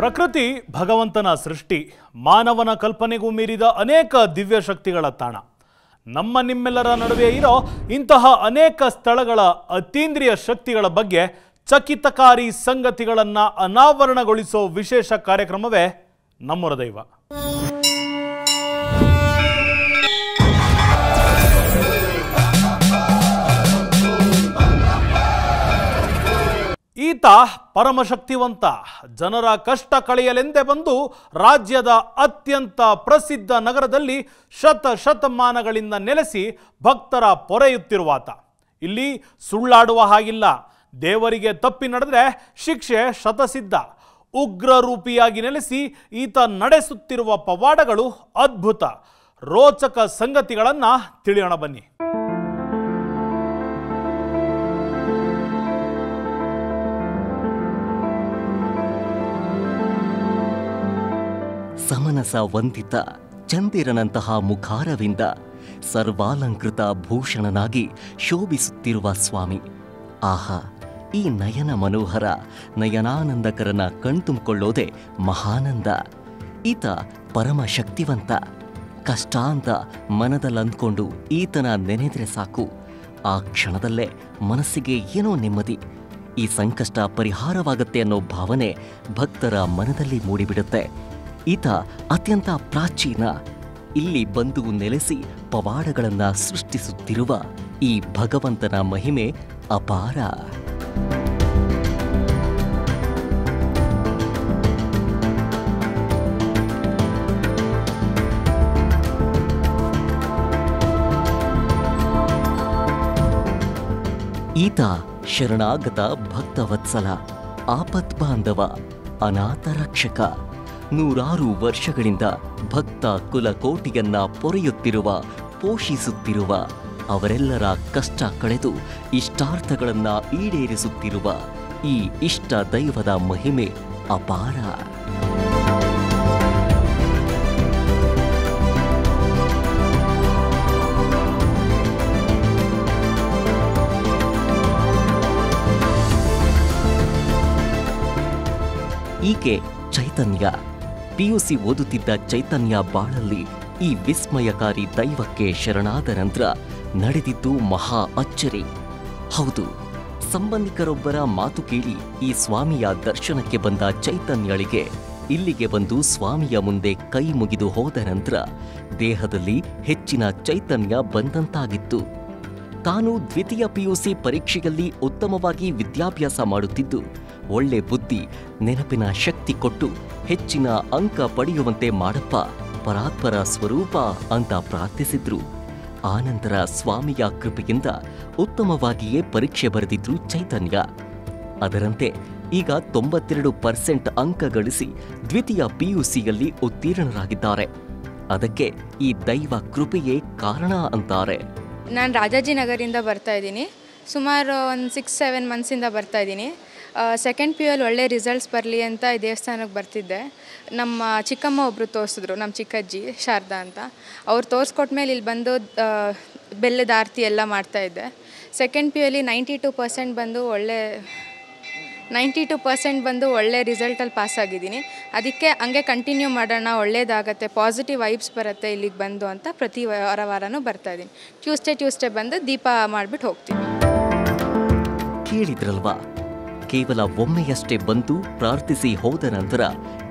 ಪ್ರಕೃತಿ ಭಗವಂತನ ಸೃಷ್ಟಿ, ಮಾನವನ ಕಲ್ಪನೆಗೂ ಮೀರಿದ ಅನೇಕ ದಿವ್ಯ ಶಕ್ತಿಗಳ ತಾಣ. ನಮ್ಮ ನಿಮ್ಮೆಲ್ಲರ ನಡುವೆ ಇರೋ ಇಂತಹ ಅನೇಕ ಸ್ಥಳಗಳ ಅತೀಂದ್ರಿಯ ಶಕ್ತಿಗಳ ಬಗ್ಗೆ ಚಕಿತಕಾರಿ ಸಂಗತಿಗಳನ್ನು ಅನಾವರಣಗೊಳಿಸೋ ವಿಶೇಷ ಕಾರ್ಯಕ್ರಮವೇ ನಮ್ಮೂರ ದೈವ. ಈತ ಪರಮಶಕ್ತಿವಂತ. ಜನರ ಕಷ್ಟ ಕಳೆಯಲೆಂದೇ ಬಂದು ರಾಜ್ಯದ ಅತ್ಯಂತ ಪ್ರಸಿದ್ಧ ನಗರದಲ್ಲಿ ಶತಮಾನಗಳಿಂದ ನೆಲೆಸಿ ಭಕ್ತರ ಪೊರೆಯುತ್ತಿರುವಾತ. ಇಲ್ಲಿ ಸುಳ್ಳಾಡುವ ಹಾಗಿಲ್ಲ. ದೇವರಿಗೆ ತಪ್ಪಿ ನಡೆದರೆ ಶಿಕ್ಷೆ ಶತಸಿದ್ಧ. ಉಗ್ರ ರೂಪಿಯಾಗಿ ನೆಲೆಸಿ ಈತ ನಡೆಸುತ್ತಿರುವ ಪವಾಡಗಳು ಅದ್ಭುತ. ರೋಚಕ ಸಂಗತಿಗಳನ್ನು ತಿಳಿಯೋಣ ಬನ್ನಿ. ಸಮನಸ ವಂದಿತ ಚಂದಿರನಂತಹ ಮುಖಾರವಿಂದ ಸರ್ವಾಲಂಕೃತ ಭೂಷಣನಾಗಿ ಶೋಭಿಸುತ್ತಿರುವ ಸ್ವಾಮಿ. ಆಹಾ, ಈ ನಯನ ಮನೋಹರ ನಯನಾನಂದಕರನ ಕಣ್ತುಂಬಿಕೊಳ್ಳೋದೆ ಮಹಾನಂದ. ಈತ ಪರಮ ಶಕ್ತಿವಂತ. ಕಷ್ಟ ಅಂತ ಮನದಲ್ಲಂದ್ಕೊಂಡು ಈತನ ನೆನೆದ್ರೆ ಸಾಕು, ಆ ಕ್ಷಣದಲ್ಲೇ ಮನಸ್ಸಿಗೆ ಏನೋ ನೆಮ್ಮದಿ. ಈ ಸಂಕಷ್ಟ ಪರಿಹಾರವಾಗತ್ತೆ ಅನ್ನೋ ಭಾವನೆ ಭಕ್ತರ ಮನದಲ್ಲಿ ಮೂಡಿಬಿಡುತ್ತೆ. ಈತ ಅತ್ಯಂತ ಪ್ರಾಚೀನ. ಇಲ್ಲಿ ಬಂದು ನೆಲೆಸಿ ಪವಾಡಗಳನ್ನು ಸೃಷ್ಟಿಸುತ್ತಿರುವ ಈ ಭಗವಂತನ ಮಹಿಮೆ ಅಪಾರ. ಈತ ಶರಣಾಗತ ಭಕ್ತವತ್ಸಲ, ಆಪದ್ಬಾಂಧವ, ಅನಾಥ ರಕ್ಷಕ. ನೂರಾರು ವರ್ಷಗಳಿಂದ ಭಕ್ತ ಕುಲಕೋಟಿಯನ್ನ ಪೊರೆಯುತ್ತಿರುವ, ಪೋಷಿಸುತ್ತಿರುವ, ಅವರೆಲ್ಲರ ಕಷ್ಟ ಕಳೆದು ಇಷ್ಟಾರ್ಥಗಳನ್ನ ಈಡೇರಿಸುತ್ತಿರುವ ಈ ಇಷ್ಟ ದೈವದ ಮಹಿಮೆ ಅಪಾರ. ಈಕೆ ಚೈತನ್ಯ. PUC ಓದುತ್ತಿದ್ದ ಚೈತನ್ಯ ಬಾಳಲ್ಲಿ ಈ ವಿಸ್ಮಯಕಾರಿ ದೈವಕ್ಕೆ ಶರಣಾದ ನಂತರ ನಡೆದಿದ್ದು ಮಹಾ ಅಚ್ಚರಿ. ಹೌದು, ಸಂಬಂಧಿಕರೊಬ್ಬರ ಮಾತು ಕೇಳಿ ಈ ಸ್ವಾಮಿಯ ದರ್ಶನಕ್ಕೆ ಬಂದ ಚೈತನ್ಯಳಿಗೆ ಇಲ್ಲಿಗೆ ಬಂದು ಸ್ವಾಮಿಯ ಮುಂದೆ ಕೈ ಮುಗಿದು ಹೋದ ನಂತರ ದೇಹದಲ್ಲಿ ಹೆಚ್ಚಿನ ಚೈತನ್ಯ ಬಂದಂತಾಗಿತ್ತು. ತಾನು ದ್ವಿತೀಯ PUC ಪರೀಕ್ಷೆಯಲ್ಲಿ ಉತ್ತಮವಾಗಿ ವಿದ್ಯಾಭ್ಯಾಸ ಮಾಡುತ್ತಿದ್ದು, ಒಳ್ಳೆ ಬುದ್ಧಿ, ನೆನಪಿನ ಶಕ್ತಿ ಕೊಟ್ಟು ಹೆಚ್ಚಿನ ಅಂಕ ಪಡೆಯುವಂತೆ ಮಾಡಪ್ಪ, ಪರಾತ್ಪರ ಸ್ವರೂಪ ಅಂತ ಪ್ರಾರ್ಥಿಸಿದ್ರು. ಆನಂತರ ಸ್ವಾಮಿಯ ಕೃಪೆಯಿಂದ ಉತ್ತಮವಾಗಿಯೇ ಪರೀಕ್ಷೆ ಬರೆದಿದ್ರು ಚೈತನ್ಯ. ಅದರಂತೆ ಈಗ 92% ಅಂಕ ಗಳಿಸಿ ದ್ವಿತೀಯ PUCಯಲ್ಲಿ ಉತ್ತೀರ್ಣರಾಗಿದ್ದಾರೆ. ಅದಕ್ಕೆ ಈ ದೈವ ಕೃಪೆಯೇ ಕಾರಣ ಅಂತಾರೆ. ನಾನು ರಾಜಾಜಿನಗರಿಂದ ಬರ್ತಾ ಇದ್ದೀನಿ. ಸುಮಾರು ಒಂದು 6-7 ಮಂತ್ಸಿಂದ ಬರ್ತಾ ಇದ್ದೀನಿ. ಸೆಕೆಂಡ್ PU ಅಲ್ಲಿ ಒಳ್ಳೆ ರಿಸಲ್ಟ್ಸ್ ಬರಲಿ ಅಂತ ಈ ದೇವಸ್ಥಾನಕ್ಕೆ ಬರ್ತಿದ್ದೆ. ನಮ್ಮ ಚಿಕ್ಕಮ್ಮ ಒಬ್ಬರು ತೋರಿಸಿದ್ರು, ನಮ್ಮ ಚಿಕ್ಕಜ್ಜಿ ಶಾರದಾ ಅಂತ. ಅವ್ರು ತೋರಿಸ್ಕೊಟ್ಮೇಲೆ ಇಲ್ಲಿ ಬಂದು ಬೆಲ್ಲದ ಆರತಿ ಎಲ್ಲ ಮಾಡ್ತಾಯಿದ್ದೆ. ಸೆಕೆಂಡ್ PU ಅಲ್ಲಿ 92% ಬಂದು ಒಳ್ಳೆ ರಿಸಲ್ಟಲ್ಲಿ ಪಾಸಾಗಿದ್ದೀನಿ. ಅದಕ್ಕೆ ಹಂಗೆ ಕಂಟಿನ್ಯೂ ಮಾಡೋಣ, ಒಳ್ಳೇದಾಗತ್ತೆ, ಪಾಸಿಟಿವ್ ವೈಬ್ಸ್ ಬರುತ್ತೆ ಇಲ್ಲಿಗೆ ಬಂದು ಅಂತ ಪ್ರತಿ ವಾರನೂ ಬರ್ತಾಯಿದ್ದೀನಿ. ಟ್ಯೂಸ್ಡೇ ಬಂದು ದೀಪ ಮಾಡಿಬಿಟ್ಟು ಹೋಗ್ತೀನಿ. ಕೇಳಿದ್ರಲ್ವಾ, ಕೇವಲ ಒಮ್ಮೆಯಷ್ಟೇ ಬಂದು ಪ್ರಾರ್ಥಿಸಿ ಹೋದ ನಂತರ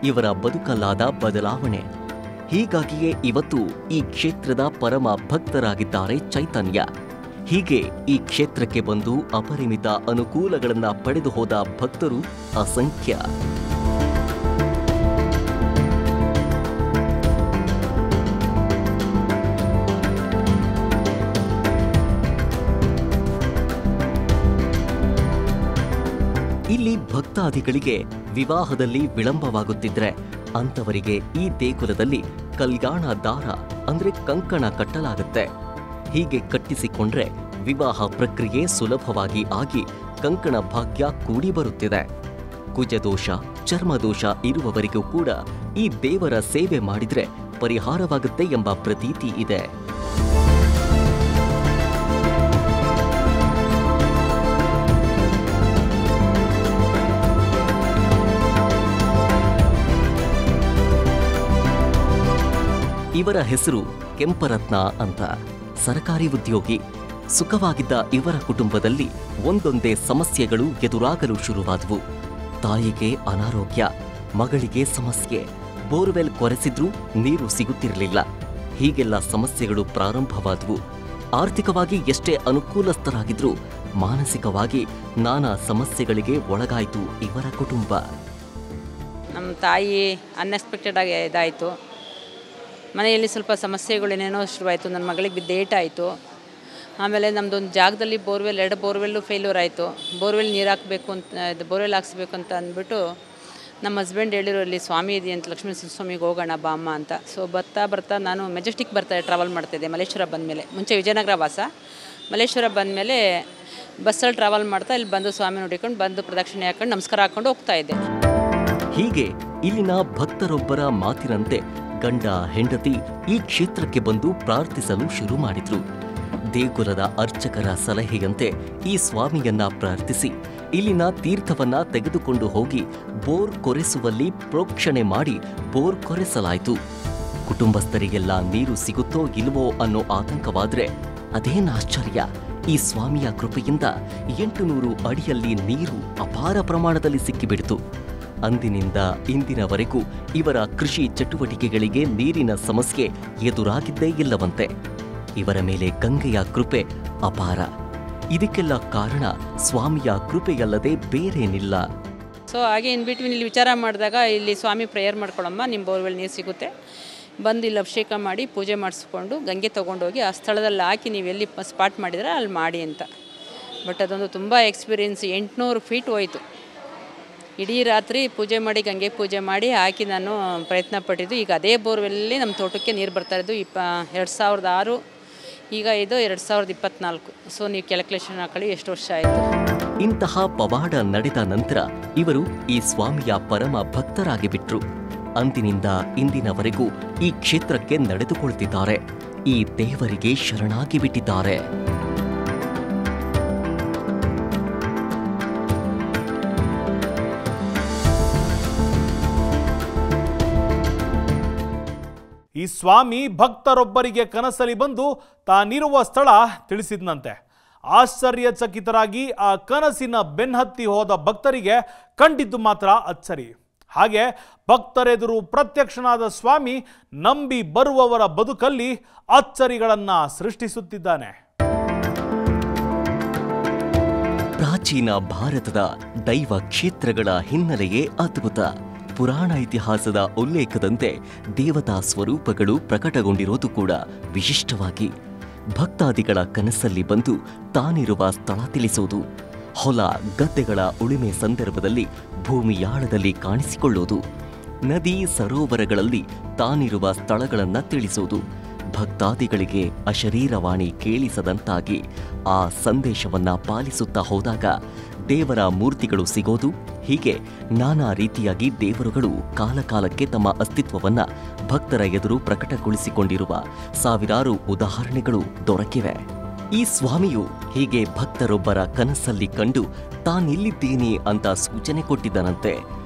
ಇವರ ಬದುಕಲ್ಲಾದ ಬದಲಾವಣೆ. ಹೀಗಾಗಿಯೇ ಇವತ್ತು ಈ ಕ್ಷೇತ್ರದ ಪರಮ ಭಕ್ತರಾಗಿದ್ದಾರೆ ಚೈತನ್ಯ. ಹೀಗೆ ಈ ಕ್ಷೇತ್ರಕ್ಕೆ ಬಂದು ಅಪರಿಮಿತ ಅನುಕೂಲಗಳನ್ನು ಪಡೆದು ಹೋದ ಭಕ್ತರು ಅಸಂಖ್ಯ. ಇಲ್ಲಿ ಭಕ್ತಾದಿಗಳಿಗೆ ವಿವಾಹದಲ್ಲಿ ವಿಳಂಬವಾಗುತ್ತಿದ್ರೆ ಅಂತವರಿಗೆ ಈ ದೇಗುಲದಲ್ಲಿ ಕಲ್ಯಾಣ ದಾರ ಅಂದ್ರೆ ಕಂಕಣ ಕಟ್ಟಲಾಗುತ್ತೆ. ಹೀಗೆ ಕಟ್ಟಿಸಿಕೊಂಡ್ರೆ ವಿವಾಹ ಪ್ರಕ್ರಿಯೆ ಸುಲಭವಾಗಿ ಆಗಿ ಕಂಕಣ ಭಾಗ್ಯ ಕೂಡಿ ಬರುತ್ತಿದೆ. ಕುಜದೋಷ, ಚರ್ಮದೋಷ ಇರುವವರಿಗೂ ಕೂಡ ಈ ದೇವರ ಸೇವೆ ಮಾಡಿದ್ರೆ ಪರಿಹಾರವಾಗುತ್ತೆ ಎಂಬ ಪ್ರತೀತಿ ಇದೆ. ಇವರ ಹೆಸರು ಕೆಂಪರತ್ನ ಅಂತ. ಸರಕಾರಿ ಉದ್ಯೋಗಿ. ಸುಖವಾಗಿದ್ದ ಇವರ ಕುಟುಂಬದಲ್ಲಿ ಒಂದೊಂದೇ ಸಮಸ್ಯೆಗಳು ಎದುರಾಗಲು ಶುರುವಾದವು. ತಾಯಿಗೆ ಅನಾರೋಗ್ಯ, ಮಗಳಿಗೆ ಸಮಸ್ಯೆ, ಬೋರ್ವೆಲ್ ಕೊರೆಸಿದ್ರೂ ನೀರು ಸಿಗುತ್ತಿರಲಿಲ್ಲ. ಹೀಗೆಲ್ಲ ಸಮಸ್ಯೆಗಳು ಪ್ರಾರಂಭವಾದವು. ಆರ್ಥಿಕವಾಗಿ ಎಷ್ಟೇ ಅನುಕೂಲಸ್ಥರಾಗಿದ್ರೂ ಮಾನಸಿಕವಾಗಿ ನಾನಾ ಸಮಸ್ಯೆಗಳಿಗೆ ಒಳಗಾಯಿತು ಇವರ ಕುಟುಂಬ. ನಮ್ಮ ತಾಯಿ ಅನ್ಎಕ್ಸ್ಪೆಕ್ಟೆಡ್ ಆಗಿ ಇದಾಯಿತು. ಮನೆಯಲ್ಲಿ ಸ್ವಲ್ಪ ಸಮಸ್ಯೆಗಳೇನೇನೋ ಶುರುವಾಯಿತು. ನನ್ನ ಮಗಳಿಗೆ ಬಿದ್ದೇಟಾಯಿತು. ಆಮೇಲೆ ನಮ್ಮದೊಂದು ಜಾಗದಲ್ಲಿ ಬೋರ್ವೆಲ್ 2 ಬೋರ್ವೆಲ್ಲು ಫೇಲ್ಯೂರ್ ಆಯಿತು. ಬೋರ್ವೆಲ್ ನೀರು ಹಾಕಬೇಕು ಅಂತ, ಇದು ಬೋರ್ವೆಲ್ ಹಾಕ್ಸ್ಬೇಕು ಅಂತ ಅಂದ್ಬಿಟ್ಟು ನಮ್ಮ ಹಸ್ಬೆಂಡ್ ಹೇಳಿರೋ ಇಲ್ಲಿ ಸ್ವಾಮಿ ಇದೆಯಂತ, ಲಕ್ಷ್ಮೀ ಸ್ವಾಮಿಗೆ ಹೋಗೋಣ ಬಾ ಅಮ್ಮ ಅಂತ. ಸೊ ಬರ್ತಾ ನಾನು ಮೆಜೆಸ್ಟಿಕ್ ಟ್ರಾವೆಲ್ ಮಾಡ್ತಾಯಿದ್ದೆ ಮಲ್ಲೇಶ್ವರ ಬಂದಮೇಲೆ. ಮುಂಚೆ ವಿಜಯನಗರ ವಾಸ. ಮಲ್ಲೇಶ್ವರ ಬಂದಮೇಲೆ ಬಸ್ಸಲ್ಲಿ ಟ್ರಾವೆಲ್ ಮಾಡ್ತಾ ಇಲ್ಲಿ ಬಂದು ಸ್ವಾಮಿ ನೋಡಿಕೊಂಡು ಬಂದು ಪ್ರದಕ್ಷಿಣೆ ಹಾಕೊಂಡು ನಮಸ್ಕಾರ ಹಾಕ್ಕೊಂಡು ಹೋಗ್ತಾಯಿದ್ದೆ. ಹೀಗೆ ಇಲ್ಲಿನ ಭಕ್ತರೊಬ್ಬರ ಮಾತಿನಂತೆ ಗಂಡ ಹೆಂಡತಿ ಈ ಕ್ಷೇತ್ರಕ್ಕೆ ಬಂದು ಪ್ರಾರ್ಥಿಸಲು ಶುರು ಮಾಡಿದ್ರು. ದೇಗುಲದ ಅರ್ಚಕರ ಸಲಹೆಯಂತೆ ಈ ಸ್ವಾಮಿಯನ್ನ ಪ್ರಾರ್ಥಿಸಿ ಇಲ್ಲಿನ ತೀರ್ಥವನ್ನ ತೆಗೆದುಕೊಂಡು ಹೋಗಿ ಬೋರ್ ಕೊರೆಸುವಲ್ಲಿ ಪ್ರೋಕ್ಷಣೆ ಮಾಡಿ ಬೋರ್ ಕೊರೆಸಲಾಯಿತು. ಕುಟುಂಬಸ್ಥರಿಗೆಲ್ಲ ನೀರು ಸಿಗುತ್ತೋ ಇಲ್ವೋ ಅನ್ನೋ ಆತಂಕವಾದ್ರೆ ಅದೇನ್ ಆಶ್ಚರ್ಯ, ಈ ಸ್ವಾಮಿಯ ಕೃಪೆಯಿಂದ 800 ಅಡಿಯಲ್ಲಿ ನೀರು ಅಪಾರ ಪ್ರಮಾಣದಲ್ಲಿ ಸಿಕ್ಕಿಬಿಡ್ತು. ಅಂದಿನಿಂದ ಇಂದಿನವರೆಗೂ ಇವರ ಕೃಷಿ ಚಟುವಟಿಕೆಗಳಿಗೆ ನೀರಿನ ಸಮಸ್ಯೆ ಎದುರಾಗಿದ್ದೇ ಇಲ್ಲವಂತೆ. ಇವರ ಮೇಲೆ ಗಂಗೆಯ ಕೃಪೆ ಅಪಾರ. ಇದಕ್ಕೆಲ್ಲ ಕಾರಣ ಸ್ವಾಮಿಯ ಕೃಪೆಯಲ್ಲದೆ ಬೇರೇನಿಲ್ಲ. ಸೊ ಹಾಗೆ ಇನ್ ಬಿಟ್ವೀನ್ ಇಲ್ಲಿ ವಿಚಾರ ಮಾಡಿದಾಗ ಇಲ್ಲಿ ಸ್ವಾಮಿ ಪ್ರೇಯರ್ ಮಾಡ್ಕೊಳ್ಳಮ್ಮ, ನಿಮ್ಮ ಬೋರ್ವೆಲ್ ನೀರು ಸಿಗುತ್ತೆ, ಬಂದು ಇಲ್ಲಿ ಅಭಿಷೇಕ ಮಾಡಿ ಪೂಜೆ ಮಾಡಿಸ್ಕೊಂಡು ಗಂಗೆ ತೊಗೊಂಡೋಗಿ ಆ ಸ್ಥಳದಲ್ಲಿ ಹಾಕಿ ನೀವು ಎಲ್ಲಿ ಸ್ಪಾಟ್ ಮಾಡಿದ್ರೆ ಅಲ್ಲಿ ಮಾಡಿ ಅಂತ. ಬಟ್ ಅದೊಂದು ತುಂಬ ಎಕ್ಸ್ಪೀರಿಯೆನ್ಸ್. 800 ಫೀಟ್ ಹೋಯಿತು. ಇಡೀ ರಾತ್ರಿ ಪೂಜೆ ಮಾಡಿ ಗಂಗೆ ಪೂಜೆ ಮಾಡಿ ಹಾಕಿ ನಾನು ಪ್ರಯತ್ನ ಪಟ್ಟಿದ್ದು. ಈಗ ಅದೇ ಬೋರ್ವೆಲ್ಲೇ ನಮ್ಮ ತೋಟಕ್ಕೆ ನೀರು ಬರ್ತಾಯಿದ್ದು 2006. ಈಗ ಇದು 2024. ಸೊ ನೀವು ಕ್ಯಾಲ್ಕುಲೇಷನ್ ಹಾಕೊಳ್ಳಿ ಎಷ್ಟು ವರ್ಷ ಆಯಿತು. ಇಂತಹ ಪವಾಡ ನಡೆದ ನಂತರ ಇವರು ಈ ಸ್ವಾಮಿಯ ಪರಮ ಭಕ್ತರಾಗಿ ಬಿಟ್ರು. ಅಂದಿನಿಂದ ಇಂದಿನವರೆಗೂ ಈ ಕ್ಷೇತ್ರಕ್ಕೆ ನಡೆದುಕೊಳ್ತಿದ್ದಾರೆ. ಈ ದೇವರಿಗೆ ಶರಣಾಗಿ ಬಿಟ್ಟಿದ್ದಾರೆ. ಈ ಸ್ವಾಮಿ ಭಕ್ತರೊಬ್ಬರಿಗೆ ಕನಸಲ್ಲಿ ಬಂದು ತಾನಿರುವ ಸ್ಥಳ ತಿಳಿಸಿದ್ನಂತೆ. ಆಶ್ಚರ್ಯಚಕಿತರಾಗಿ ಆ ಕನಸಿನ ಬೆನ್ನತ್ತಿ ಹೋದ ಭಕ್ತರಿಗೆ ಕಂಡಿದ್ದು ಮಾತ್ರ ಅಚ್ಚರಿ. ಹಾಗೆ ಭಕ್ತರೆದುರು ಪ್ರತ್ಯಕ್ಷನಾದ ಸ್ವಾಮಿ ನಂಬಿ ಬರುವವರ ಬದುಕಲ್ಲಿ ಅಚ್ಚರಿಗಳನ್ನ ಸೃಷ್ಟಿಸುತ್ತಿದ್ದಾನೆ. ಪ್ರಾಚೀನ ಭಾರತದ ದೈವ ಕ್ಷೇತ್ರಗಳ ಹಿನ್ನೆಲೆಯೇ ಅದ್ಭುತ. ಪುರಾಣ ಇತಿಹಾಸದ ಉಲ್ಲೇಖದಂತೆ ದೇವತಾ ಸ್ವರೂಪಗಳು ಪ್ರಕಟಗೊಂಡಿರೋದು ಕೂಡ ವಿಶಿಷ್ಟವಾಗಿ. ಭಕ್ತಾದಿಗಳ ಕನಸಲ್ಲಿ ಬಂದು ತಾನಿರುವ ಸ್ಥಳ ತಿಳಿಸೋದು, ಹೊಲ ಗದ್ದೆಗಳ ಉಳುಮೆ ಸಂದರ್ಭದಲ್ಲಿ ಭೂಮಿಯಾಳದಲ್ಲಿ ಕಾಣಿಸಿಕೊಳ್ಳೋದು, ನದಿ ಸರೋವರಗಳಲ್ಲಿ ತಾನಿರುವ ಸ್ಥಳಗಳನ್ನು ತಿಳಿಸೋದು, ಭಕ್ತಾದಿಗಳಿಗೆ ಅಶರೀರವಾಣಿ ಕೇಳಿಸದಂತಾಗಿ ಆ ಸಂದೇಶವನ್ನ ಪಾಲಿಸುತ್ತಾ ಹೋದಾಗ ದೇವರ ಮೂರ್ತಿಗಳು ಸಿಗೋದು. ಹೀಗೆ ನಾನಾ ರೀತಿಯಾಗಿ ದೇವರುಗಳು ಕಾಲಕಾಲಕ್ಕೆ ತಮ್ಮ ಅಸ್ತಿತ್ವವನ್ನ ಭಕ್ತರ ಎದುರು ಪ್ರಕಟಗೊಳಿಸಿಕೊಂಡಿರುವ ಸಾವಿರಾರು ಉದಾಹರಣೆಗಳು ದೊರಕಿವೆ. ಈ ಸ್ವಾಮಿಯು ಹೀಗೆ ಭಕ್ತರೊಬ್ಬರ ಕನಸಲ್ಲಿ ಕಂಡು ತಾನಿಲ್ಲಿದ್ದೀನಿ ಅಂತ ಸೂಚನೆ ಕೊಟ್ಟಿದ್ದನಂತೆ.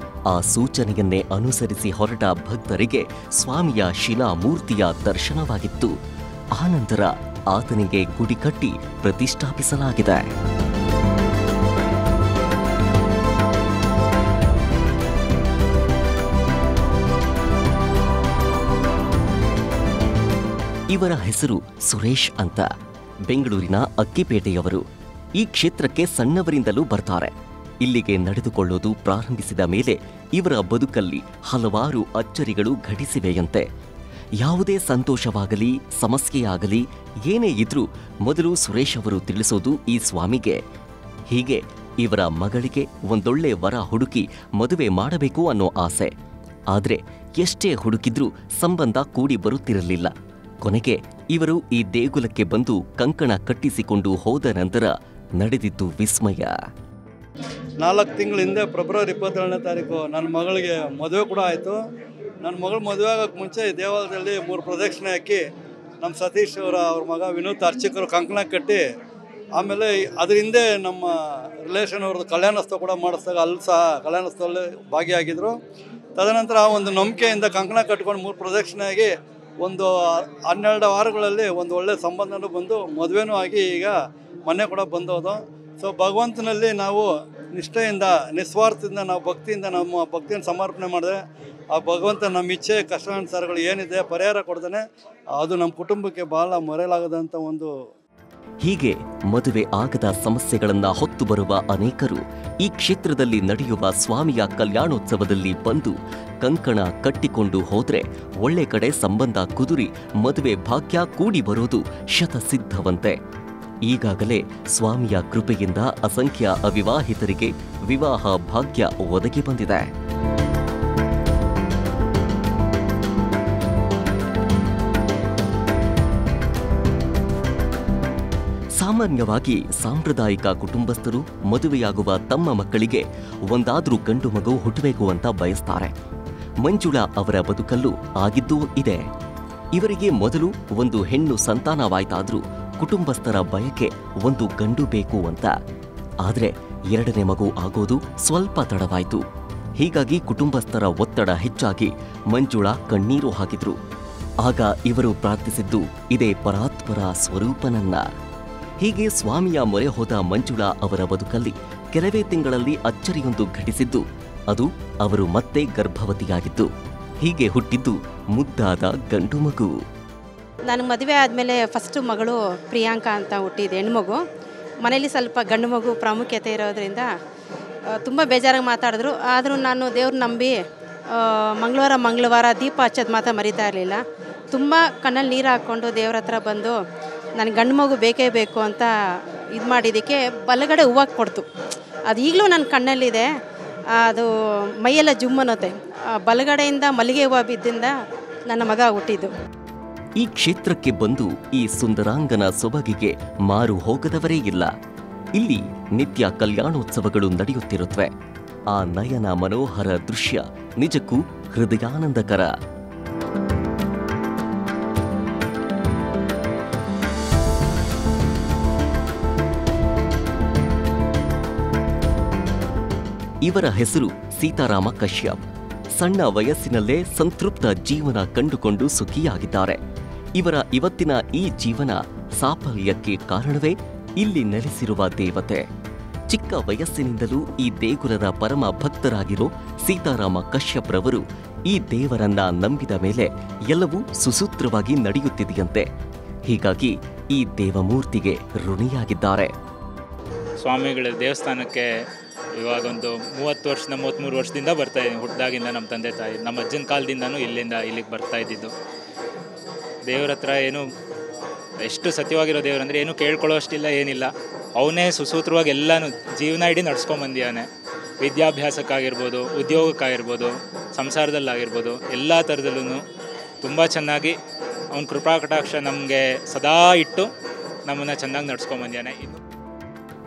ಆ ಸೂಚನೆಯನ್ನೇ ಅನುಸರಿಸಿ ಹೊರಟ ಭಕ್ತರಿಗೆ ಸ್ವಾಮಿಯ ಶಿಲಾಮೂರ್ತಿಯ ದರ್ಶನವಾಗಿತ್ತು. ಆನಂತರ ಆತನಿಗೆ ಗುಡಿ ಕಟ್ಟಿ ಪ್ರತಿಷ್ಠಾಪಿಸಲಾಗಿದೆ. ಇವರ ಹೆಸರು ಸುರೇಶ್ ಅಂತ. ಬೆಂಗಳೂರಿನ ಅಕ್ಕಿಪೇಟೆಯವರು. ಈ ಕ್ಷೇತ್ರಕ್ಕೆ ಸಣ್ಣವರಿಂದಲೂ ಬರ್ತಾರೆ. ಇಲ್ಲಿಗೆ ನಡೆದುಕೊಳ್ಳೋದು ಪ್ರಾರಂಭಿಸಿದ ಮೇಲೆ ಇವರ ಬದುಕಲ್ಲಿ ಹಲವಾರು ಅಚ್ಚರಿಗಳು ಘಟಿಸಿವೆಯಂತೆ. ಯಾವುದೇ ಸಂತೋಷವಾಗಲಿ ಸಮಸ್ಯೆಯಾಗಲಿ ಏನೇ ಇದ್ರೂ ಮೊದಲು ಸುರೇಶ್ ಅವರು ತಿಳಿಸೋದು ಈ ಸ್ವಾಮಿಗೆ. ಹೀಗೆ ಇವರ ಮಗಳಿಗೆ ಒಂದೊಳ್ಳೆ ವರ ಹುಡುಕಿ ಮದುವೆ ಮಾಡಬೇಕು ಅನ್ನೋ ಆಸೆ. ಆದರೆ ಎಷ್ಟೇ ಹುಡುಕಿದ್ರೂ ಸಂಬಂಧ ಕೂಡಿ ಬರುತ್ತಿರಲಿಲ್ಲ. ಕೊನೆಗೆ ಇವರು ಈ ದೇಗುಲಕ್ಕೆ ಬಂದು ಕಂಕಣ ಕಟ್ಟಿಸಿಕೊಂಡು ಹೋದ ನಂತರ ನಡೆದಿದ್ದು ವಿಸ್ಮಯ. 4 ತಿಂಗಳ ಹಿಂದೆ ಫೆಬ್ರವರಿ 22ನೇ ತಾರೀಕು ನನ್ನ ಮಗಳಿಗೆ ಮದುವೆ ಕೂಡ ಆಯಿತು. ನನ್ನ ಮಗಳು ಮದುವೆ ಆಗೋಕ್ಕೆ ಮುಂಚೆ ದೇವಾಲಯದಲ್ಲಿ 3 ಪ್ರದಕ್ಷಿಣೆ ಹಾಕಿ ನಮ್ಮ ಸತೀಶ್ ಅವ್ರ ಮಗ ವಿನೋದ್ ಅರ್ಚಕರು ಕಂಕಣ ಕಟ್ಟಿ, ಆಮೇಲೆ ಅದ್ರ ಹಿಂದೆ ನಮ್ಮ ರಿಲೇಷನ್ ಅವ್ರದ್ದು ಕಲ್ಯಾಣೋತ್ಸವ ಕೂಡ ಮಾಡಿಸಿದಾಗ ಅಲ್ಲಿ ಸಹ ಕಲ್ಯಾಣೋತ್ಸವದಲ್ಲಿ ಭಾಗಿಯಾಗಿದ್ದರು. ತದನಂತರ ಒಂದು ನಂಬಿಕೆಯಿಂದ ಕಂಕಣ ಕಟ್ಕೊಂಡು 3 ಪ್ರದಕ್ಷಿಣೆ ಆಗಿ ಒಂದು 12 ವಾರಗಳಲ್ಲಿ ಒಂದು ಒಳ್ಳೆಯ ಸಂಬಂಧನೂ ಬಂದು ಮದುವೆನೂ ಆಗಿ ಈಗ ಮನೆ ಕೂಡ ಬಂದೋದು. ಸೊ ಭಗವಂತನಲ್ಲಿ ನಾವು ನಿಷ್ಠೆಯಿಂದ ನಿಸ್ವಾರ್ಥದಿಂದ ನಾವು ಭಕ್ತಿಯಿಂದ ನಮ್ಮ ಭಕ್ತಿಯನ್ನು ಸಮರ್ಪಣೆ ಮಾಡಿದ್ರೆ ಆ ಭಗವಂತ ನಮ್ಮ ಇಚ್ಛೆ ಕಷ್ಟಾನುಸಾರಗಳು ಏನಿದೆ ಪರಿಹಾರ ಕೊಡ್ತಾನೆ. ಅದು ನಮ್ಮ ಕುಟುಂಬಕ್ಕೆ ಭಾಳ ಮರೆಯಲಾಗದಂಥ ಒಂದು. ಹೀಗೆ ಮದುವೆ ಆಗದ ಸಮಸ್ಯೆಗಳನ್ನ ಹೊತ್ತು ಬರುವ ಅನೇಕರು ಈ ಕ್ಷೇತ್ರದಲ್ಲಿ ನಡೆಯುವ ಸ್ವಾಮಿಯ ಕಲ್ಯಾಣೋತ್ಸವದಲ್ಲಿ ಬಂದು ಕಂಕಣ ಕಟ್ಟಿಕೊಂಡು ಹೋದ್ರೆ ಒಳ್ಳೆ ಕಡೆ ಸಂಬಂಧ ಕುದುರಿ ಮದುವೆ ಭಾಗ್ಯ ಕೂಡಿ ಬರೋದು ಶತಸಿದ್ಧವಂತೆ. ಈಗಾಗಲೇ ಸ್ವಾಮಿಯ ಕೃಪೆಯಿಂದ ಅಸಂಖ್ಯ ಅವಿವಾಹಿತರಿಗೆ ವಿವಾಹ ಭಾಗ್ಯ ಒದಗಿ ಬಂದಿದೆ. ಸಾಮಾನ್ಯವಾಗಿ ಸಾಂಪ್ರದಾಯಿಕ ಕುಟುಂಬಸ್ಥರು ಮದುವೆಯಾಗುವ ತಮ್ಮ ಮಕ್ಕಳಿಗೆ ಒಂದಾದ್ರೂ ಗಂಡು ಮಗು ಹುಟ್ಟಬೇಕು ಅಂತ ಬಯಸ್ತಾರೆ. ಮಂಜುಳಾ ಅವರ ಬದುಕಲ್ಲೂ ಆಗಿದ್ದೂ ಇದೆ. ಇವರಿಗೆ ಮೊದಲು ಒಂದು ಹೆಣ್ಣು ಸಂತಾನವಾಯ್ತಾದ್ರೂ ಕುಟುಂಬಸ್ಥರ ಬಯಕೆ ಒಂದು ಗಂಡು ಬೇಕು ಅಂತ. ಆದ್ರೆ 2ನೇ ಮಗು ಆಗೋದು ಸ್ವಲ್ಪ ತಡವಾಯ್ತು. ಹೀಗಾಗಿ ಕುಟುಂಬಸ್ಥರ ಒತ್ತಡ ಹೆಚ್ಚಾಗಿ ಮಂಜುಳಾ ಕಣ್ಣೀರು ಹಾಕಿದ್ರು. ಆಗ ಇವರು ಪ್ರಾರ್ಥಿಸಿದ್ದು ಇದೇ ಪರಾತ್ಪರ ಸ್ವರೂಪನನ್ನ. ಹೀಗೆ ಸ್ವಾಮಿಯ ಮೊರೆ ಹೋದ ಮಂಜುಳಾ ಅವರ ಬದುಕಲ್ಲಿ ಕೆಲವೇ ತಿಂಗಳಲ್ಲಿ ಅಚ್ಚರಿಯೊಂದು ಘಟಿಸಿದ್ದು. ಅದು ಅವರು ಮತ್ತೆ ಗರ್ಭವತಿಯಾಗಿದ್ದು. ಹೀಗೆ ಹುಟ್ಟಿದ್ದು ಮುದ್ದಾದ ಗಂಡು ಮಗು. ನಾನು ಮದುವೆ ಆದಮೇಲೆ ಫಸ್ಟು ಮಗಳು ಪ್ರಿಯಾಂಕಾ ಅಂತ ಹುಟ್ಟಿದ್ದು ಹೆಣ್ಮಗು. ಮನೇಲಿ ಸ್ವಲ್ಪ ಗಂಡು ಮಗು ಪ್ರಾಮುಖ್ಯತೆ ಇರೋದ್ರಿಂದ ತುಂಬ ಬೇಜಾರಾಗಿ ಮಾತಾಡಿದ್ರು. ಆದರೂ ನಾನು ದೇವ್ರು ನಂಬಿ ಮಂಗಳವಾರ ದೀಪ ಹಚ್ಚೋದು ಮಾತ್ರ ಮರಿತಾ ಇರಲಿಲ್ಲ. ತುಂಬ ಕಣ್ಣಲ್ಲಿ ನೀರು ಹಾಕ್ಕೊಂಡು ದೇವ್ರ ಹತ್ರ ಬಂದು ನನಗೆ ಗಂಡು ಮಗು ಬೇಕೇ ಬೇಕು ಅಂತ ಇದು ಮಾಡಿದ್ದಕ್ಕೆ ಬಲಗಡೆ ಹೂವು ಕೊಡ್ತು. ಅದು ಈಗಲೂ ನನ್ನ ಕಣ್ಣಲ್ಲಿದೆ. ಅದು ಮೈಯೆಲ್ಲ ಜುಮ್ ಅನ್ನತ್ತೆ. ಬಲಗಡೆಯಿಂದ ಮಲ್ಲಿಗೆ ಹೂವು ಬಿದ್ದಿಂದ ನನ್ನ ಮಗ ಹುಟ್ಟಿದ್ದು. ಈ ಕ್ಷೇತ್ರಕ್ಕೆ ಬಂದು ಈ ಸುಂದರಾಂಗನ ಸೊಬಗಿಗೆ ಮಾರು ಹೋಗದವರೇ ಇಲ್ಲ. ಇಲ್ಲಿ ನಿತ್ಯ ಕಲ್ಯಾಣೋತ್ಸವಗಳು ನಡೆಯುತ್ತಿರುತ್ತವೆ. ಆ ನಯನ ಮನೋಹರ ದೃಶ್ಯ ನಿಜಕ್ಕೂ ಹೃದಯಾನಂದಕರ. ಇವರ ಹೆಸರು ಸೀತಾರಾಮ ಕಶ್ಯಪ್. ಸಣ್ಣ ವಯಸ್ಸಿನಲ್ಲೇ ಸಂತೃಪ್ತ ಜೀವನ ಕಂಡುಕೊಂಡು ಸುಖಿಯಾಗಿದ್ದಾರೆ. ಇವರ ಇವತ್ತಿನ ಈ ಜೀವನ ಸಾಫಲ್ಯಕ್ಕೆ ಕಾರಣವೇ ಇಲ್ಲಿ ನೆಲೆಸಿರುವ ದೇವತೆ. ಚಿಕ್ಕ ವಯಸ್ಸಿನಿಂದಲೂ ಈ ದೇಗುಲದ ಪರಮ ಭಕ್ತರಾಗಿರೋ ಸೀತಾರಾಮ ಕಶ್ಯಪ್ ರವರು ಈ ದೇವರನ್ನ ನಂಬಿದ ಮೇಲೆ ಎಲ್ಲವೂ ಸುಸೂತ್ರವಾಗಿ ನಡೆಯುತ್ತಿದೆಯಂತೆ. ಹೀಗಾಗಿ ಈ ದೇವಮೂರ್ತಿಗೆ ಋಣಿಯಾಗಿದ್ದಾರೆ. ಸ್ವಾಮಿಗಳ ದೇವಸ್ಥಾನಕ್ಕೆ ಇವಾಗ ಒಂದು 33 ವರ್ಷದಿಂದ ಬರ್ತಾ ಇದ್ದೀನಿ. ಹುಟ್ಟಿದಾಗಿಂದ ನಮ್ಮ ತಂದೆ ತಾಯಿ ನಮ್ಮ ಅಜ್ಜನ ಕಾಲದಿಂದನೂ ಇಲ್ಲಿಗೆ ಬರ್ತಾ ಇದ್ದಿದ್ದು. ದೇವ್ರ ಹತ್ರ ಏನು ಎಷ್ಟು ಸತ್ಯವಾಗಿರೋ ದೇವ್ರಂದರೆ ಏನು ಕೇಳ್ಕೊಳ್ಳೋ ಅಷ್ಟಿಲ್ಲ, ಏನಿಲ್ಲ. ಅವನೇ ಸುಸೂತ್ರವಾಗಿ ಎಲ್ಲನೂ ಜೀವನ ಇಡೀ ನಡ್ಸ್ಕೊಂಬಂದಿದ್ದಾನೆ. ವಿದ್ಯಾಭ್ಯಾಸಕ್ಕಾಗಿರ್ಬೋದು, ಉದ್ಯೋಗಕ್ಕಾಗಿರ್ಬೋದು, ಸಂಸಾರದಲ್ಲಾಗಿರ್ಬೋದು, ಎಲ್ಲ ಥರದಲ್ಲೂ ತುಂಬ ಚೆನ್ನಾಗಿ ಅವನ ಕೃಪಾಕಟಾಕ್ಷ ನಮಗೆ ಸದಾ ಇಟ್ಟು ನಮ್ಮನ್ನು ಚೆನ್ನಾಗಿ ನಡ್ಸ್ಕೊಂಬಂದಿದ್ದಾನೆ.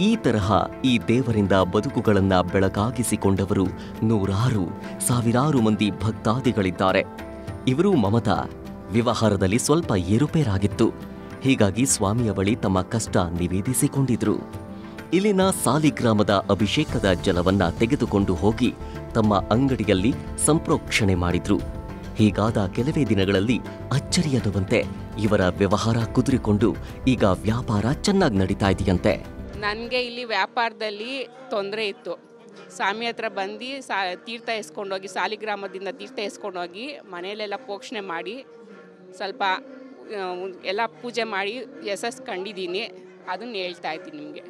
ಈ ತರಹ ಈ ದೇವರಿಂದ ಬದುಕುಗಳನ್ನ ಬೆಳಕಾಗಿಸಿಕೊಂಡವರು ನೂರಾರು ಸಾವಿರಾರು ಮಂದಿ ಭಕ್ತಾದಿಗಳಿದ್ದಾರೆ. ಇವರು ಮಮತಾ ವ್ಯವಹಾರದಲ್ಲಿ ಸ್ವಲ್ಪ ಏರುಪೇರಾಗಿತ್ತು. ಹೀಗಾಗಿ ಸ್ವಾಮಿಯ ಬಳಿ ತಮ್ಮ ಕಷ್ಟ ನಿವೇದಿಸಿಕೊಂಡಿದ್ರು. ಇಲ್ಲಿನ ಸಾಲಿಗ್ರಾಮದ ಅಭಿಷೇಕದ ಜಲವನ್ನ ತೆಗೆದುಕೊಂಡು ಹೋಗಿ ತಮ್ಮ ಅಂಗಡಿಯಲ್ಲಿ ಸಂಪ್ರೋಕ್ಷಣೆ ಮಾಡಿದ್ರು. ಹೀಗಾದ ಕೆಲವೇ ದಿನಗಳಲ್ಲಿ ಅಚ್ಚರಿಯನ್ನುವಂತೆ ಇವರ ವ್ಯವಹಾರ ಕುದುರಿಕೊಂಡು ಈಗ ವ್ಯಾಪಾರ ಚೆನ್ನಾಗಿ ನಡೀತಾ ಇದೆಯಂತೆ. ನನಗೆ ಇಲ್ಲಿ ವ್ಯಾಪಾರದಲ್ಲಿ ತೊಂದರೆ ಇತ್ತು. ಸ್ವಾಮಿ ಹತ್ರ ಬಂದು ತೀರ್ಥ ಎಸ್ಕೊಂಡೋಗಿ, ಸಾಲಿಗ್ರಾಮದಿಂದ ತೀರ್ಥ ಎಸ್ಕೊಂಡೋಗಿ ಮನೆಯಲ್ಲೆಲ್ಲ ಪೋಷಣೆ ಮಾಡಿ ಸ್ವಲ್ಪ ಎಲ್ಲ ಪೂಜೆ ಮಾಡಿ ಯಶಸ್ಸು ಕಂಡಿದ್ದೀನಿ. ಅದನ್ನು ಹೇಳ್ತಾ ಇದ್ದೀನಿ ನಿಮಗೆ.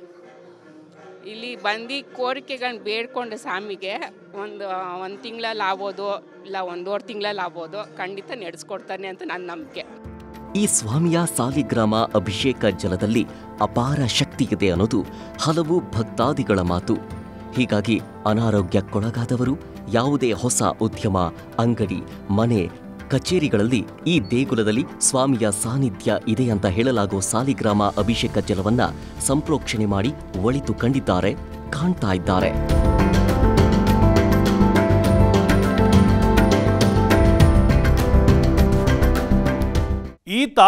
ಇಲ್ಲಿ ಬಂದು ಕೋರಿಕೆಗಳನ್ನ ಬೇಡ್ಕೊಂಡು ಸ್ವಾಮಿಗೆ ಒಂದು ತಿಂಗಳಲ್ಲಿ ಆಗ್ಬೋದು, ಇಲ್ಲ 1.5 ತಿಂಗಳಲ್ಲಿ ಆಗ್ಬೋದು, ಖಂಡಿತ ನಡೆಸ್ಕೊಡ್ತಾನೆ ಅಂತ ನನ್ನ ನಂಬಿಕೆ. ಈ ಸ್ವಾಮಿಯ ಸಾಲಿಗ್ರಾಮ ಅಭಿಷೇಕ ಜಲದಲ್ಲಿ ಅಪಾರ ಶಕ್ತಿ ಇದೆ ಅನ್ನೋದು ಹಲವು ಭಕ್ತಾದಿಗಳ ಮಾತು. ಹೀಗಾಗಿ ಅನಾರೋಗ್ಯಕ್ಕೊಳಗಾದವರು ಯಾವುದೇ ಹೊಸ ಉದ್ಯಮ, ಅಂಗಡಿ, ಮನೆ, ಕಚೇರಿಗಳಲ್ಲಿ ಈ ದೇಗುಲದಲ್ಲಿ ಸ್ವಾಮಿಯ ಸಾನ್ನಿಧ್ಯ ಇದೆ ಅಂತ ಹೇಳಲಾಗೋ ಸಾಲಿಗ್ರಾಮ ಅಭಿಷೇಕ ಜಲವನ್ನ ಸಂಪ್ರೋಕ್ಷಣೆ ಮಾಡಿ ಒಳಿತು ಕಂಡಿದ್ದಾರೆ, ಕಾಣ್ತಾ ಇದ್ದಾರೆ. ಈತ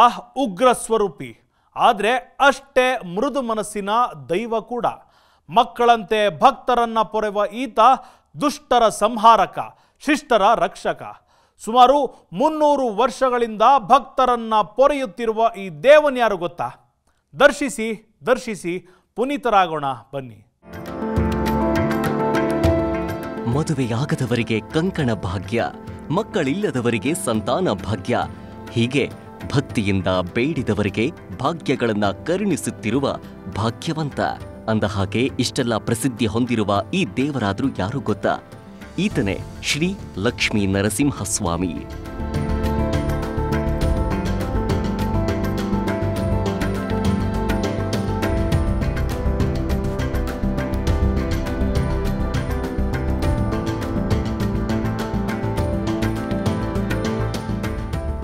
ಉಗ್ರ ಸ್ವರೂಪಿ, ಆದರೆ ಅಷ್ಟೇ ಮೃದು ಮನಸ್ಸಿನ ದೈವ ಕೂಡ. ಮಕ್ಕಳಂತೆ ಭಕ್ತರನ್ನ ಪೊರೆವ ಈತ ದುಷ್ಟರ ಸಂಹಾರಕ, ಶಿಷ್ಟರ ರಕ್ಷಕ. ಸುಮಾರು 300 ವರ್ಷಗಳಿಂದ ಭಕ್ತರನ್ನ ಪೊರೆಯುತ್ತಿರುವ ಈ ದೇವನ್ಯಾರು ಗೊತ್ತಾ? ದರ್ಶಿಸಿ ಪುನೀತರಾಗೋಣ ಬನ್ನಿ. ಮದುವೆಯಾಗದವರಿಗೆ ಕಂಕಣ ಭಾಗ್ಯ, ಮಕ್ಕಳಿಲ್ಲದವರಿಗೆ ಸಂತಾನ ಭಾಗ್ಯ, ಹೀಗೆ ಭಕ್ತಿಯಿಂದ ಬೇಡಿದವರಿಗೆ ಭಾಗ್ಯಗಳನ್ನ ಕರುಣಿಸುತ್ತಿರುವ ಭಾಗ್ಯವಂತ. ಅಂದ ಹಾಗೆ ಇಷ್ಟೆಲ್ಲ ಪ್ರಸಿದ್ಧಿ ಹೊಂದಿರುವ ಈ ದೇವರಾದ್ರೂ ಯಾರು ಗೊತ್ತಾ? ಈತನೇ ಶ್ರೀ ಲಕ್ಷ್ಮೀ ನರಸಿಂಹಸ್ವಾಮಿ.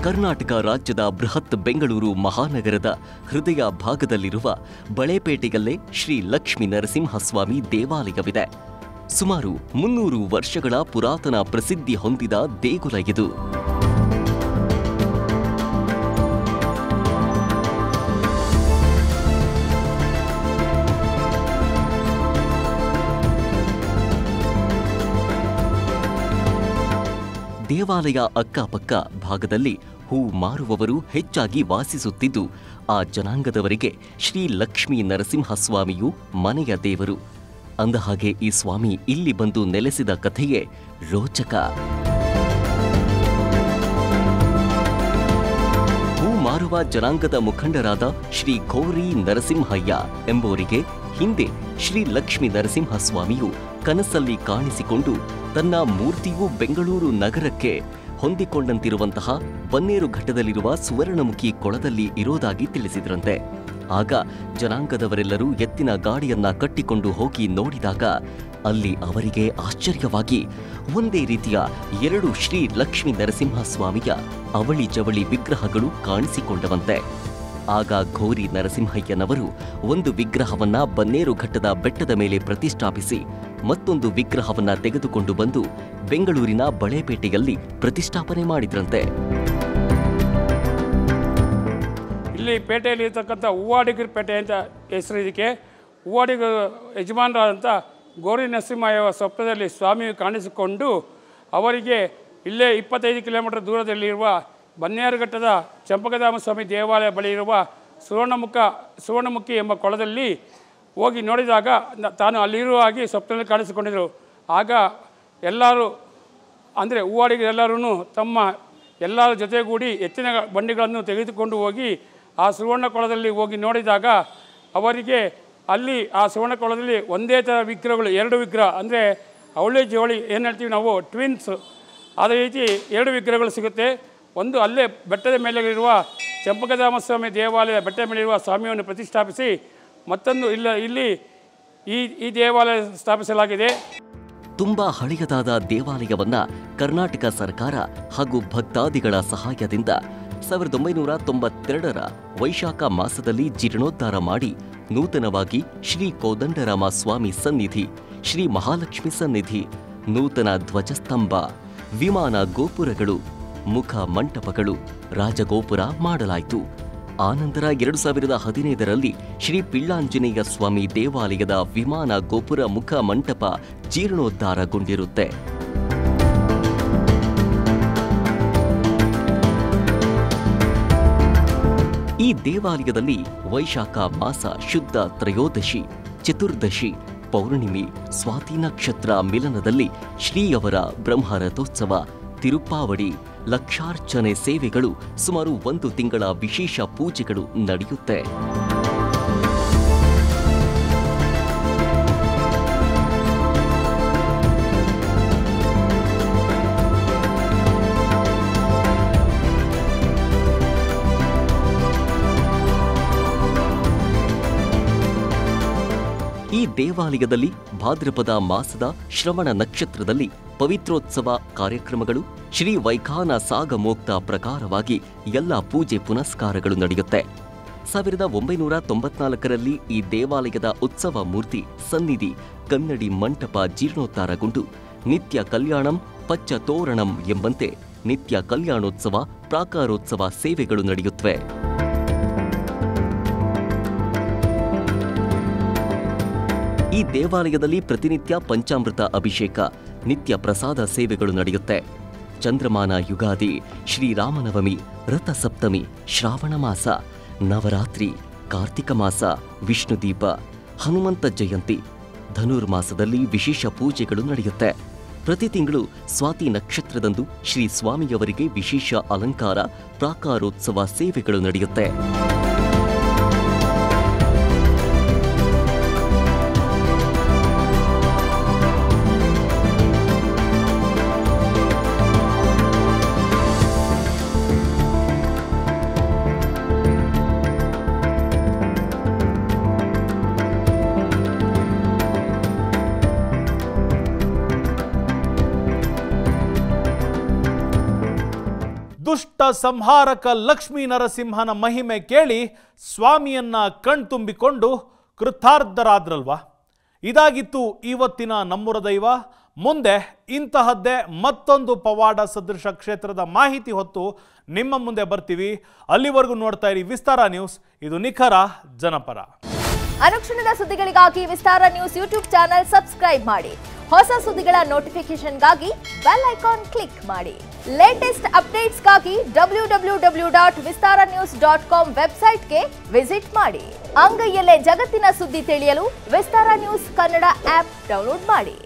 ಕರ್ನಾಟಕ ರಾಜ್ಯದ ಬೃಹತ್ ಬೆಂಗಳೂರು ಮಹಾನಗರದ ಹೃದಯ ಭಾಗದಲ್ಲಿರುವ ಬಳೆಪೇಟೆಯಲ್ಲೇ ಶ್ರೀ ಲಕ್ಷ್ಮೀ ನರಸಿಂಹಸ್ವಾಮಿ ದೇವಾಲಯವಿದೆ. ಸುಮಾರು 300 ವರ್ಷಗಳ ಪುರಾತನ ಪ್ರಸಿದ್ಧಿ ಹೊಂದಿದ ದೇಗುಲ ಇದು. ದೇವಾಲಯ ಅಕ್ಕಪಕ್ಕ ಭಾಗದಲ್ಲಿ ಹೂ ಮಾರುವವರು ಹೆಚ್ಚಾಗಿ ವಾಸಿಸುತ್ತಿದ್ದು, ಆ ಜನಾಂಗದವರಿಗೆ ಶ್ರೀ ಲಕ್ಷ್ಮೀ ನರಸಿಂಹಸ್ವಾಮಿಯು ಮನೆಯ ದೇವರು. ಅಂದಹಾಗೆ ಈ ಸ್ವಾಮಿ ಇಲ್ಲಿ ಬಂದು ನೆಲೆಸಿದ ಕಥೆಯೇ ರೋಚಕ. ಹೂ ಮಾರುವ ಜನಾಂಗದ ಮುಖಂಡರಾದ ಶ್ರೀ ಘೋರಿ ನರಸಿಂಹಯ್ಯ ಎಂಬುವರಿಗೆ ಹಿಂದೆ ಶ್ರೀ ಲಕ್ಷ್ಮೀ ನರಸಿಂಹಸ್ವಾಮಿಯು ಕನಸಲ್ಲಿ ಕಾಣಿಸಿಕೊಂಡು ತನ್ನ ಮೂರ್ತಿಯು ಬೆಂಗಳೂರು ನಗರಕ್ಕೆ ಹೊಂದಿಕೊಂಡಂತಿರುವಂತಹ ಬನ್ನೇರುಘಟ್ಟದಲ್ಲಿರುವ ಸುವರ್ಣಮುಖಿ ಕೊಳದಲ್ಲಿ ಇರೋದಾಗಿ ತಿಳಿಸಿದ್ರಂತೆ. ಆಗ ಜನಾಂಗದವರೆಲ್ಲರೂ ಎತ್ತಿನ ಗಾಡಿಯನ್ನ ಕಟ್ಟಿಕೊಂಡು ಹೋಗಿ ನೋಡಿದಾಗ ಅಲ್ಲಿ ಅವರಿಗೆ ಆಶ್ಚರ್ಯವಾಗಿ ಒಂದೇ ರೀತಿಯ 2 ಶ್ರೀ ಲಕ್ಷ್ಮೀ ನರಸಿಂಹಸ್ವಾಮಿಯ ಅವಳಿ ಜವಳಿ ವಿಗ್ರಹಗಳು ಕಾಣಿಸಿಕೊಂಡವಂತೆ. ಆಗ ಘೋರಿ ನರಸಿಂಹಯ್ಯನವರು ಒಂದು ವಿಗ್ರಹವನ್ನ ಬನ್ನೇರುಘಟ್ಟದ ಬೆಟ್ಟದ ಮೇಲೆ ಪ್ರತಿಷ್ಠಾಪಿಸಿ ಮತ್ತೊಂದು ವಿಗ್ರಹವನ್ನ ತೆಗೆದುಕೊಂಡು ಬಂದು ಬೆಂಗಳೂರಿನ ಬಳೆಪೇಟೆಯಲ್ಲಿ ಪ್ರತಿಷ್ಠಾಪನೆ ಮಾಡಿದ್ರಂತೆ. ಇಲ್ಲಿ ಪೇಟೆಯಲ್ಲಿ ಇರ್ತಕ್ಕಂಥ ಹೂವಾಡಿಗರ ಪೇಟೆ ಅಂತ ಹೆಸರು. ಇದಕ್ಕೆ ಹೂವಾಡಿಗರ ಯಜಮಾನರಾದಂಥ ಘೋರಿ ನರಸಿಂಹಯ್ಯ ಸ್ವಪ್ನದಲ್ಲಿ ಸ್ವಾಮಿಯು ಕಾಣಿಸಿಕೊಂಡು ಅವರಿಗೆ ಇಲ್ಲೇ 25 ಕಿಲೋಮೀಟರ್ ದೂರದಲ್ಲಿರುವ ಬನ್ನೇರುಘಟ್ಟದ ಚಂಪಕಧಾಮ ಸ್ವಾಮಿ ದೇವಾಲಯ ಬಳಿ ಇರುವ ಸುವರ್ಣಮುಖಿ ಎಂಬ ಕೊಳದಲ್ಲಿ ಹೋಗಿ ನೋಡಿದಾಗ ತಾನು ಅಲ್ಲಿರುವ ಹಾಗೆ ಸ್ವಪ್ನದಲ್ಲಿ ಕಾಣಿಸಿಕೊಂಡಿದ್ದರು. ಆಗ ಎಲ್ಲರೂ ಅಂದರೆ ಹೂವಾಡಿಗರೆಲ್ಲರೂ ತಮ್ಮ ಎಲ್ಲರ ಜೊತೆಗೂಡಿ ಎತ್ತಿನ ಬಂಡಿಗಳನ್ನು ತೆಗೆದುಕೊಂಡು ಹೋಗಿ ಆ ಸುವರ್ಣ ಕೊಳದಲ್ಲಿ ಹೋಗಿ ನೋಡಿದಾಗ ಅವರಿಗೆ ಅಲ್ಲಿ ಆ ಸುವರ್ಣ ಕೊಳದಲ್ಲಿ ಒಂದೇ ಥರ ವಿಗ್ರಹಗಳು, 2 ವಿಗ್ರಹ ಅಂದರೆ ಅವಳಿ ಜವಳಿ ಏನು ಹೇಳ್ತೀವಿ ನಾವು ಟ್ವಿನ್ಸ್, ಅದೇ ರೀತಿ 2 ವಿಗ್ರಹಗಳು ಸಿಗುತ್ತೆ. ಒಂದು ಅಲ್ಲೇ ಬೆಟ್ಟದ ಮೇಲೆ ಇರುವ ಚಂಪಕಧಾಮ ಸ್ವಾಮಿ ದೇವಾಲಯ ಬೆಟ್ಟದ ಮೇಲಿರುವ ಸ್ವಾಮಿಯನ್ನು ಪ್ರತಿಷ್ಠಾಪಿಸಿ ಮತ್ತೊಂದು ಇಲ್ಲಿ ಈ ದೇವಾಲಯ ಸ್ಥಾಪಿಸಲಾಗಿದೆ. ತುಂಬಾ ಹಳೆಯದಾದ ದೇವಾಲಯವನ್ನ ಕರ್ನಾಟಕ ಸರ್ಕಾರ ಹಾಗೂ ಭಕ್ತಾದಿಗಳ ಸಹಾಯದಿಂದ 1992ರ ವೈಶಾಖ ಮಾಸದಲ್ಲಿ ಜೀರ್ಣೋದ್ಧಾರ ಮಾಡಿ ನೂತನವಾಗಿ ಶ್ರೀ ಕೋದಂಡರಾಮ ಸ್ವಾಮಿ ಸನ್ನಿಧಿ, ಶ್ರೀ ಮಹಾಲಕ್ಷ್ಮಿ ಸನ್ನಿಧಿ, ನೂತನ ಧ್ವಜಸ್ತಂಭ, ವಿಮಾನ ಗೋಪುರಗಳು, ಮುಖ ಮಂಟಪಗಳು, ರಾಜಗೋಪುರ ಮಾಡಲಾಯಿತು. ಆನಂತರ 2015ರಲ್ಲಿ ಶ್ರೀ ಪಿಳ್ಳಾಂಜನೇಯ ಸ್ವಾಮಿ ದೇವಾಲಯದ ವಿಮಾನ ಗೋಪುರ ಮುಖ ಮಂಟಪ ಜೀರ್ಣೋದ್ಧಾರಗೊಂಡಿರುತ್ತೆ. ಈ ದೇವಾಲಯದಲ್ಲಿ ವೈಶಾಖ ಮಾಸ ಶುದ್ಧ ತ್ರಯೋದಶಿ, ಚತುರ್ದಶಿ, ಪೌರ್ಣಿಮೆ, ಸ್ವಾತಿ ನಕ್ಷತ್ರ ಮಿಲನದಲ್ಲಿ ಶ್ರೀಯವರ ಬ್ರಹ್ಮರಥೋತ್ಸವ, ತಿರುಪ್ಪಾವಡಿ, ಲಕ್ಷಾರ್ಚನೆ ಸೇವೆಗಳು, ಸುಮಾರು 1 ತಿಂಗಳ ವಿಶೇಷ ಪೂಜೆಗಳು ನಡೆಯುತ್ತೆ. ಈ ದೇವಾಲಯದಲ್ಲಿ ಭಾದ್ರಪದ ಮಾಸದ ಶ್ರವಣ ನಕ್ಷತ್ರದಲ್ಲಿ ಪವಿತ್ರೋತ್ಸವ ಕಾರ್ಯಕ್ರಮಗಳು, ಶ್ರೀ ವೈಖಾನ ಸಾಗಮೋಕ್ತ ಪ್ರಕಾರವಾಗಿ ಎಲ್ಲ ಪೂಜೆ ಪುನಸ್ಕಾರಗಳು ನಡೆಯುತ್ತೆ. 1994ರಲ್ಲಿ ಈ ದೇವಾಲಯದ ಉತ್ಸವ ಮೂರ್ತಿ ಸನ್ನಿಧಿ ಕನ್ನಡಿ ಮಂಟಪ ಜೀರ್ಣೋದ್ಧಾರಗೊಂಡು ನಿತ್ಯ ಕಲ್ಯಾಣಂ ಪಚ್ಚ ತೋರಣಂ ಎಂಬಂತೆ ನಿತ್ಯ ಕಲ್ಯಾಣೋತ್ಸವ, ಪ್ರಾಕಾರೋತ್ಸವ ಸೇವೆಗಳು ನಡೆಯುತ್ತವೆ. ಈ ದೇವಾಲಯದಲ್ಲಿ ಪ್ರತಿನಿತ್ಯ ಪಂಚಾಮೃತ ಅಭಿಷೇಕ, ನಿತ್ಯ ಪ್ರಸಾದ ಸೇವೆಗಳು ನಡೆಯುತ್ತೆ. ಚಂದ್ರಮಾನ ಯುಗಾದಿ, ಶ್ರೀರಾಮನವಮಿ, ರಥಸಪ್ತಮಿ, ಶ್ರಾವಣ ಮಾಸ, ನವರಾತ್ರಿ, ಕಾರ್ತಿಕ ಮಾಸ, ವಿಷ್ಣುದೀಪ, ಹನುಮಂತ ಜಯಂತಿ, ಧನುರ್ಮಾಸದಲ್ಲಿ ವಿಶೇಷ ಪೂಜೆಗಳು ನಡೆಯುತ್ತೆ. ಪ್ರತಿ ತಿಂಗಳು ಸ್ವಾತಿ ನಕ್ಷತ್ರದಂದು ಶ್ರೀ ಸ್ವಾಮಿಯವರಿಗೆ ವಿಶೇಷ ಅಲಂಕಾರ, ಪ್ರಾಕಾರೋತ್ಸವ ಸೇವೆಗಳು ನಡೆಯುತ್ತೆ. ದುಷ್ಟ ಸಂಹಾರಕ ಲಕ್ಷ್ಮೀ ನರಸಿಂಹನ ಮಹಿಮೆ ಕೇಳಿ ಸ್ವಾಮಿಯನ್ನ ಕಣ್ತುಂಬಿಕೊಂಡು ಕೃತಾರ್ಥರಾದ್ರಲ್ವಾ? ಇದಾಗಿತ್ತು ಇವತ್ತಿನ ನಮ್ಮೂರ ದೈವ. ಮುಂದೆ ಇಂತಹದ್ದೇ ಮತ್ತೊಂದು ಪವಾಡ ಸದೃಶ ಕ್ಷೇತ್ರದ ಮಾಹಿತಿ ಹೊತ್ತು ನಿಮ್ಮ ಮುಂದೆ ಬರ್ತೀವಿ. ಅಲ್ಲಿವರೆಗೂ ನೋಡ್ತಾ ಇರಿ ವಿಸ್ತಾರ ನ್ಯೂಸ್. ಇದು ನಿಖರ ಜನಪರ. ಅನುಕ್ಷಣದ ಸುದ್ದಿಗಳಿಗಾಗಿ ವಿಸ್ತಾರ ನ್ಯೂಸ್ ಯೂಟ್ಯೂಬ್ ಚಾನೆಲ್ ಸಬ್ಸ್ಕ್ರೈಬ್ ಮಾಡಿ. ಹೊಸ ಸುದ್ದಿಗಳ ನೋಟಿಫಿಕೇಶನ್ಗಾಗಿ ಬೆಲ್ ಐಕಾನ್ ಕ್ಲಿಕ್ ಮಾಡಿ. ಲೇಟೆಸ್ಟ್ ಅಪ್ಡೇಟ್ಸ್ಗಾಗಿ www.vistaranews.com ವೆಬ್ಸೈಟ್ಗೆ ವಿಸಿಟ್ ಮಾಡಿ. ಅಂಗೈಯಲ್ಲೇ ಜಗತ್ತಿನ ಸುದ್ದಿ ತಿಳಿಯಲು ವಿಸ್ತಾರ ನ್ಯೂಸ್ ಕನ್ನಡ ಆಪ್ ಡೌನ್ಲೋಡ್ ಮಾಡಿ.